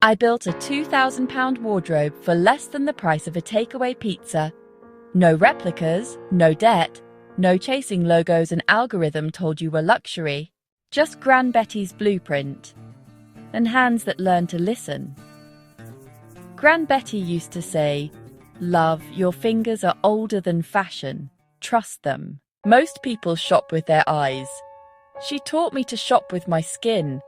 I built a £2,000 wardrobe for less than the price of a takeaway pizza. No replicas, no debt, no chasing logos an algorithm told you were luxury. Just Gran Betty's blueprint. And hands that learn to listen. Gran Betty used to say, "Love, your fingers are older than fashion. Trust them." Most people shop with their eyes. She taught me to shop with my skin.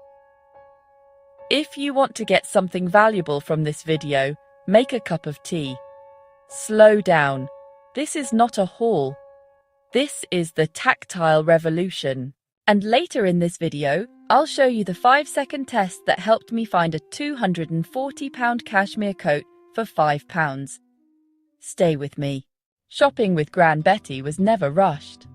If you want to get something valuable from this video, make a cup of tea. Slow down. This is not a haul. This is the Tactile Revolution. And later in this video, I'll show you the 5-second test that helped me find a £240 cashmere coat for £5. Stay with me. Shopping with Gran Betty was never rushed.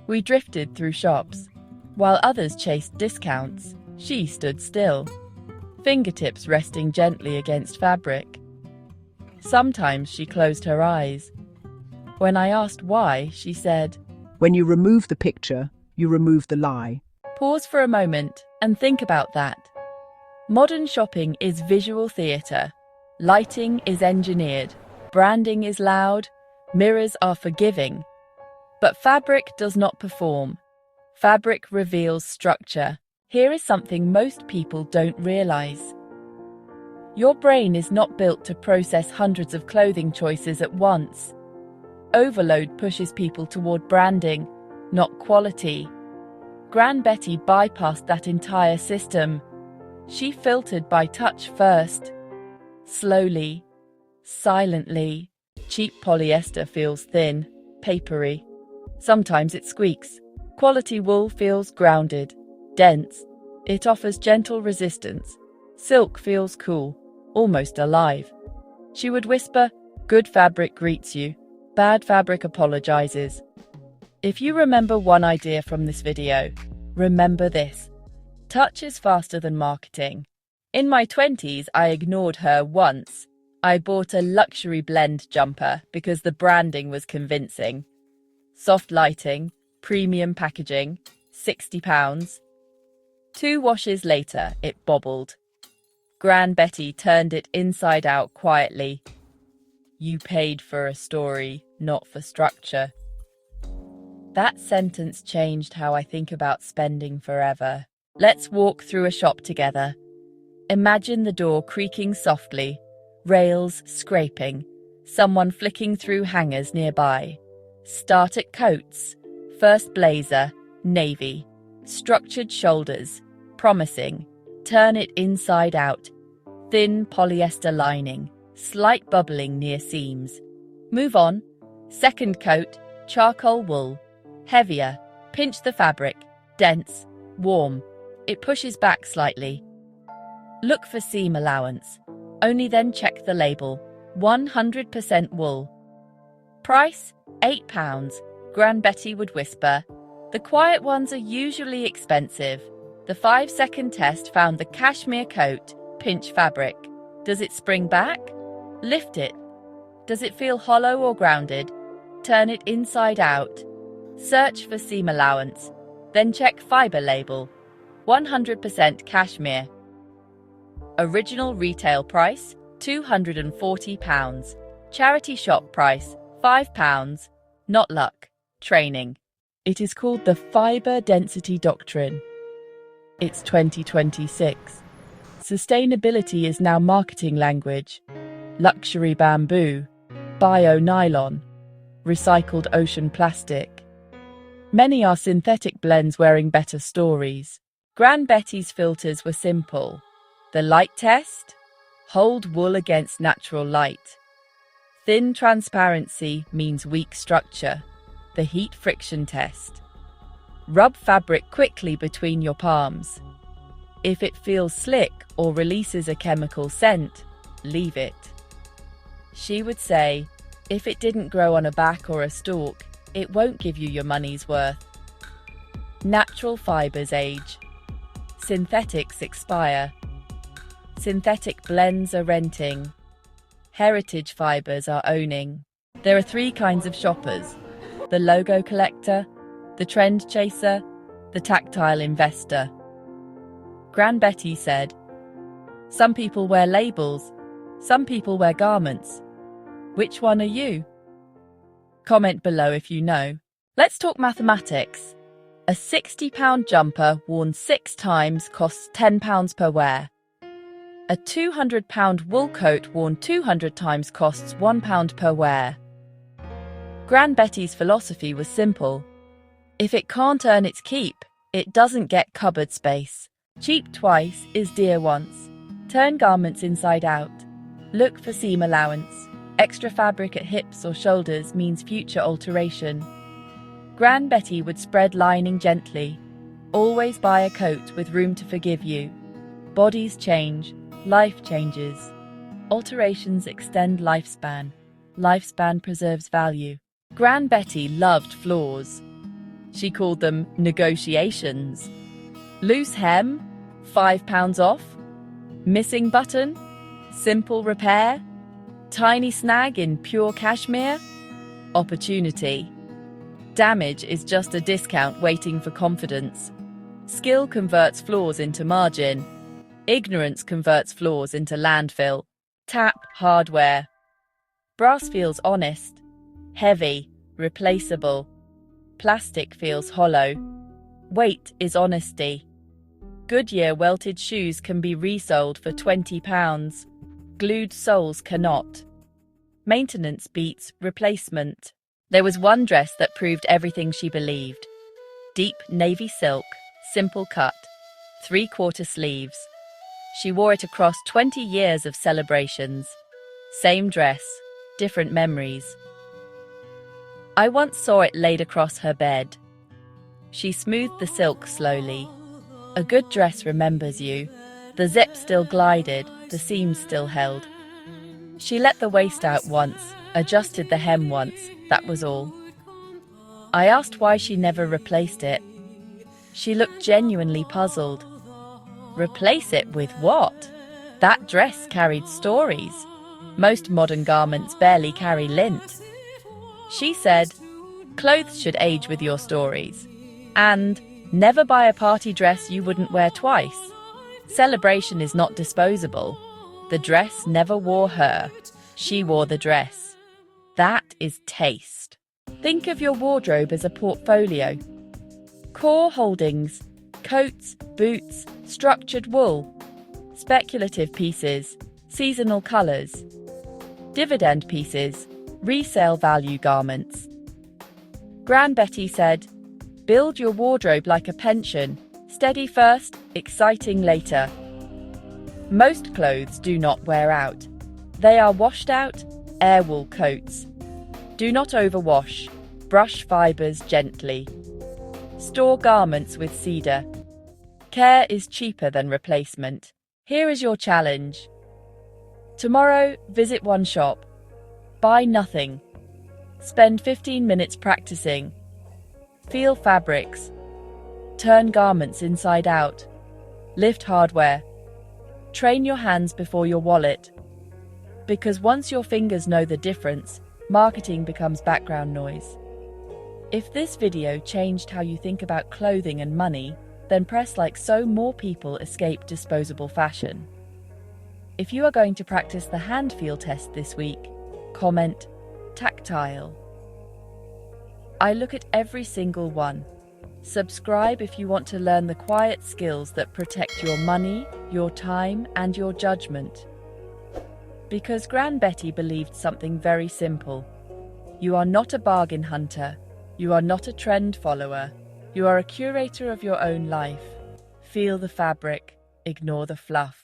We drifted through shops. While others chased discounts, she stood still, fingertips resting gently against fabric. Sometimes she closed her eyes. When I asked why, she said, "When you remove the picture, you remove the lie." Pause for a moment and think about that. Modern shopping is visual theatre. Lighting is engineered. Branding is loud. Mirrors are forgiving. But fabric does not perform. Fabric reveals structure. Here is something most people don't realize. Your brain is not built to process hundreds of clothing choices at once. Overload pushes people toward branding, not quality. Gran Betty bypassed that entire system. She filtered by touch first. Slowly, silently. Cheap polyester feels thin, papery. Sometimes it squeaks. Quality wool feels grounded, dense. It offers gentle resistance. Silk feels cool, almost alive. She would whisper, "Good fabric greets you. Bad fabric apologizes." If you remember one idea from this video, remember this. Touch is faster than marketing. In my 20s, I ignored her once. I bought a luxury blend jumper because the branding was convincing. Soft lighting, premium packaging, £60. 2 washes later, it bobbled. Gran Betty turned it inside out quietly. "You paid for a story, not for structure." That sentence changed how I think about spending forever. Let's walk through a shop together. Imagine the door creaking softly, rails scraping, someone flicking through hangers nearby. Start at coats. First blazer, navy. Structured shoulders, promising. Turn it inside out. Thin polyester lining, slight bubbling near seams. Move on. Second coat, charcoal wool. Heavier, pinch the fabric, dense, warm. It pushes back slightly. Look for seam allowance. Only then check the label. 100% wool. Price? £8, Gran Betty would whisper. The quiet ones are usually expensive. The 5-second test found the cashmere coat, pinch fabric. Does it spring back? Lift it. Does it feel hollow or grounded? Turn it inside out. Search for seam allowance. Then check fibre label. 100% cashmere. Original retail price, £240. Charity shop price, £5. Not luck. Training. It is called the Fibre Density Doctrine. It's 2026. Sustainability is now marketing language. Luxury bamboo, bio-nylon, recycled ocean plastic. Many are synthetic blends wearing better stories. Gran Betty's filters were simple. The light test? Hold wool against natural light. Thin transparency means weak structure. The heat friction test. Rub fabric quickly between your palms. If it feels slick or releases a chemical scent, leave it. She would say, if it didn't grow on a back or a stalk, it won't give you your money's worth. Natural fibers age. Synthetics expire. Synthetic blends are renting. Heritage fibers are owning. There are 3 kinds of shoppers: the logo collector, the trend chaser, the tactile investor. Gran Betty said, Some people wear labels. Some people wear garments. Which one are you? Comment below if you know. Let's talk mathematics. A £60 jumper worn 6 times costs £10 per wear. A £200 wool coat worn 200 times costs £1 per wear. Gran Betty's philosophy was simple. If it can't earn its keep, it doesn't get cupboard space. Cheap twice is dear once. Turn garments inside out. Look for seam allowance. Extra fabric at hips or shoulders means future alteration. Gran Betty would spread lining gently. Always buy a coat with room to forgive you. Bodies change. Life changes. Alterations extend lifespan. Lifespan preserves value. Gran Betty loved flaws. She called them negotiations. Loose hem, £5 off. Missing button, simple repair. Tiny snag in pure cashmere, opportunity. Damage is just a discount waiting for confidence. Skill converts flaws into margin. Ignorance converts flaws into landfill. Tap hardware. Brass feels honest. Heavy, replaceable. Plastic feels hollow. Weight is honesty. Goodyear welted shoes can be resold for £20. Glued soles cannot. Maintenance beats replacement. There was one dress that proved everything she believed. Deep navy silk, simple cut, 3/4 sleeves. She wore it across 20 years of celebrations. Same dress, different memories. I once saw it laid across her bed. She smoothed the silk slowly. A good dress remembers you. The zip still glided, the seams still held. She let the waist out once, adjusted the hem once, that was all. I asked why she never replaced it. She looked genuinely puzzled. Replace it with what? That dress carried stories. Most modern garments barely carry lint. She said, clothes should age with your stories. And never buy a party dress you wouldn't wear twice. Celebration is not disposable. The dress never wore her. She wore the dress. That is taste. Think of your wardrobe as a portfolio. Core holdings, coats, boots, structured wool, speculative pieces, seasonal colours, dividend pieces, resale value garments. Gran Betty said, build your wardrobe like a pension, steady first, exciting later. Most clothes do not wear out. They are washed out, air wool coats. Do not overwash. Brush fibres gently. Store garments with cedar. Care is cheaper than replacement. Here is your challenge. Tomorrow, visit one shop. Buy nothing. Spend 15 minutes practicing. Feel fabrics. Turn garments inside out. Lift hardware. Train your hands before your wallet. Because once your fingers know the difference, marketing becomes background noise. If this video changed how you think about clothing and money, then press like so more people escape disposable fashion. If you are going to practice the hand-feel test this week, comment tactile. I look at every single one. Subscribe if you want to learn the quiet skills that protect your money, your time, and your judgment. Because Gran Betty believed something very simple. You are not a bargain hunter. You are not a trend follower. You are a curator of your own life. Feel the fabric, ignore the fluff.